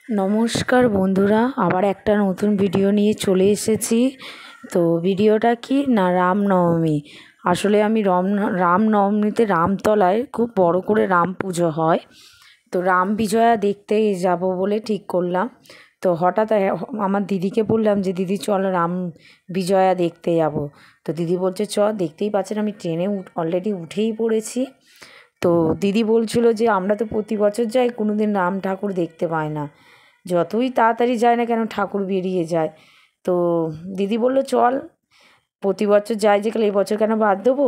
নমস্কার বন্ধুরা, আবার একটা নতুন ভিডিও নিয়ে চলে এসেছি। তো ভিডিওটা কি না, রামনবমী। আসলে আমি রামনবমীতে রামতলায় খুব বড় করে রাম পুজো হয়। তো রাম বিজয়া দেখতে যাব বলে ঠিক করলাম। তো হঠাৎ আমার দিদিকে বললাম যে দিদি চল রাম বিজয়া দেখতে যাব। তো দিদি বলছে চ, দেখতেই পাচ্ছেন আমি ট্রেনে অলরেডি উঠেই পড়েছি। তো দিদি বলছিল যে আমরা তো প্রতি বছর যাই, কোনো দিন রাম ঠাকুর দেখতে পাই না, যতই তাড়াতাড়ি যায় না কেন ঠাকুর বেরিয়ে যায়। তো দিদি বলল চল, প্রতি বছর যাই যেখানে এই বছর কেন বাদ দেবো,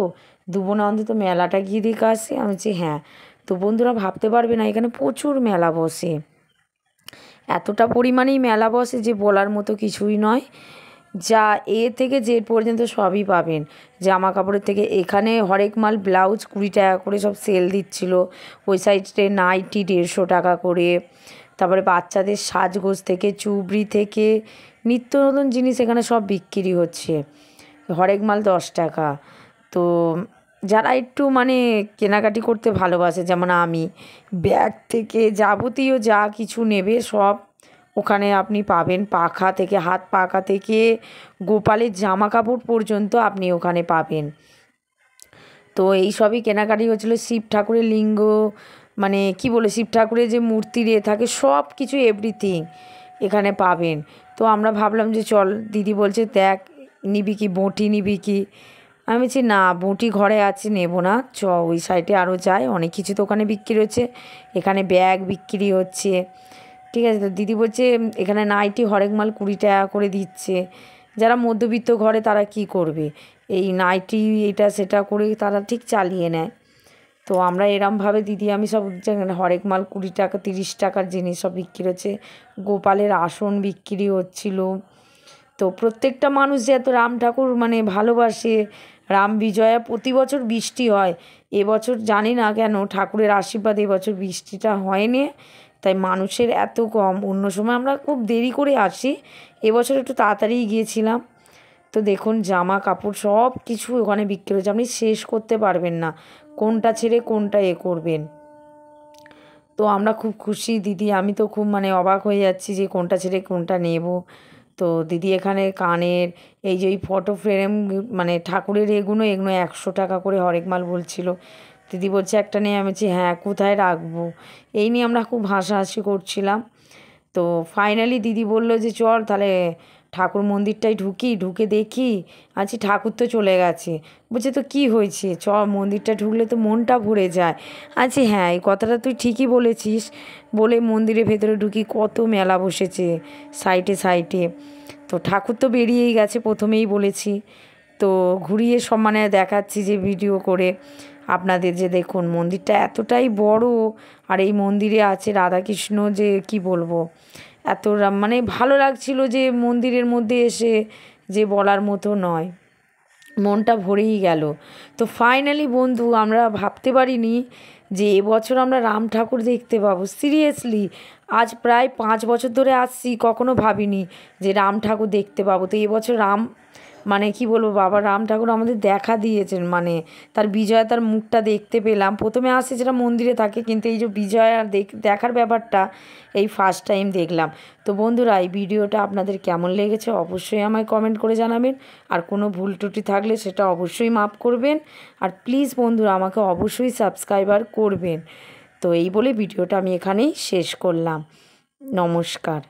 দুবো না অন্তত মেলাটা গিয়ে দেখে আসি। আমি বলছি হ্যাঁ। তো বন্ধুরা ভাবতে পারবে না, এখানে প্রচুর মেলা বসে, এতটা পরিমাণেই মেলা বসে যে বলার মতো কিছুই নয়। যা এ থেকে জেড পর্যন্ত সবই পাবেন। জামা কাপড়ের থেকে এখানে হরেক মাল, ব্লাউজ 20 টাকা করে সব সেল দিচ্ছিল। ওই সাইডে নাইটি 150 টাকা করে। তারপরে বাচ্চাদের সাজগোজ থেকে চুবড়ি থেকে নিত্য নতুন জিনিস এখানে সব বিক্রি হচ্ছে। হরেক মাল 10 টাকা। তো যারা একটু মানে কেনাকাটি করতে ভালোবাসে, যেমন আমি, ব্যাগ থেকে যাবতীয় যা কিছু নেবে সব ওখানে আপনি পাবেন। পাখা থেকে, হাত পাখা থেকে গোপালের জামা কাপড় পর্যন্ত আপনি ওখানে পাবেন। তো এই সবই কেনাকাটি হচ্ছিলো। শিব ঠাকুরের লিঙ্গ, মানে কি বলে, শিব ঠাকুরের যে মূর্তি রে থাকে সব কিছু এভরিথিং এখানে পাবেন। তো আমরা ভাবলাম যে চল, দিদি বলছে দেখ নিবি কি, বঁটি নিবি কি। আমি বলছি না, বঁটি ঘরে আছে, নেব না, চ ওই সাইডে আরও যাই, অনেক কিছু তো ওখানে বিক্রি হচ্ছে। এখানে ব্যাগ বিক্রি হচ্ছে, ঠিক আছে। তো দিদি বলছে এখানে নাইটি হরেক মাল 20 টাকা করে দিচ্ছে। যারা মধ্যবিত্ত ঘরে তারা কি করবে, এই নাইটি এটা সেটা করে তারা ঠিক চালিয়ে নেয়। তো আমরা এরমভাবে দিদি আমি সব হরেক মাল 20 টাকা 30 টাকার জিনিস সব বিক্রি হচ্ছে। গোপালের আসন বিক্রি হচ্ছিল। তো প্রত্যেকটা মানুষ যে এত রাম ঠাকুর মানে ভালোবাসে, রাম বিজয়া প্রতি বছর বৃষ্টি হয়। এবছর জানি না কেন ঠাকুরের আশীর্বাদ এবছর বৃষ্টিটা হয়নি, তাই মানুষের এত কম। অন্য সময় আমরা খুব দেরি করে আসি, এবছর একটু তাড়াতাড়িই গিয়েছিলাম। তো দেখুন জামা কাপড় সব কিছু ওখানে বিক্রি হচ্ছে, আপনি শেষ করতে পারবেন না কোনটা ছেড়ে কোনটা করবেন। তো আমরা খুব খুশি, দিদি আমি তো খুব মানে অবাক হয়ে যাচ্ছি যে কোনটা ছেড়ে কোনটা নেব। তো দিদি এখানে কানের এই যে ফটো ফ্রেম, মানে ঠাকুরের এগুলো 100 টাকা করে হরেক মাল বলছিল। দিদি বলছে একটা নিয়ে, আমি বলছি হ্যাঁ, কোথায় রাখবো, এই নিয়ে আমরা খুব হাসাহাসি করছিলাম। তো ফাইনালি দিদি বলল যে চল তাহলে ঠাকুর মন্দিরটাই ঢুকে দেখি। আচ্ছা ঠাকুর তো চলে গেছে। বলছে তো কী হয়েছে, চ মন্দিরটা ঢুকলে তো মনটা ভরে যায়। আচ্ছা হ্যাঁ, এই কথাটা তুই ঠিকই বলেছিস। বলে মন্দিরের ভেতরে ঢুকি, কত মেলা বসেছে সাইডে সাইডে। তো ঠাকুর তো বেরিয়েই গেছে, প্রথমেই বলেছি। তো ঘুরিয়ে সব মানে দেখাচ্ছি যে ভিডিও করে আপনাদের, যে দেখুন মন্দিরটা এতটাই বড়। আর এই মন্দিরে আছে রাধাকৃষ্ণ, যে কি বলবো, এত মানে ভালো লাগছিল যে মন্দিরের মধ্যে এসে, যে বলার মতো নয়, মনটা ভরেই গেল। তো ফাইনালি বন্ধু, আমরা ভাবতে পারিনি যে এবছর আমরা রাম ঠাকুর দেখতে পাবো। সিরিয়াসলি আজ প্রায় 5 বছর ধরে আসছি, কখনো ভাবিনি যে রাম ঠাকুর দেখতে পাবো। তো এবছর মানে কি বলবো, বাবা রাম ঠাকুর আমাদের দেখা দিয়েছেন, মানে তার বিজয়া, তার মুখটা দেখতে পেলাম। প্রথমে আসছে যেটা মন্দিরে থাকে, কিন্তু এই যে বিজয়া দেখার ব্যাপারটা এই ফার্স্ট টাইম দেখলাম। তো বন্ধুরা, এই ভিডিওটা আপনাদের কেমন লেগেছে অবশ্যই আমায় কমেন্ট করে জানাবেন। আর কোনো ভুল ত্রুটি থাকলে সেটা অবশ্যই মাফ করবেন। আর প্লিজ বন্ধুরা আমাকে অবশ্যই সাবস্ক্রাইবার করবেন। তো এই বলে ভিডিওটা আমি এখানেই শেষ করলাম। নমস্কার।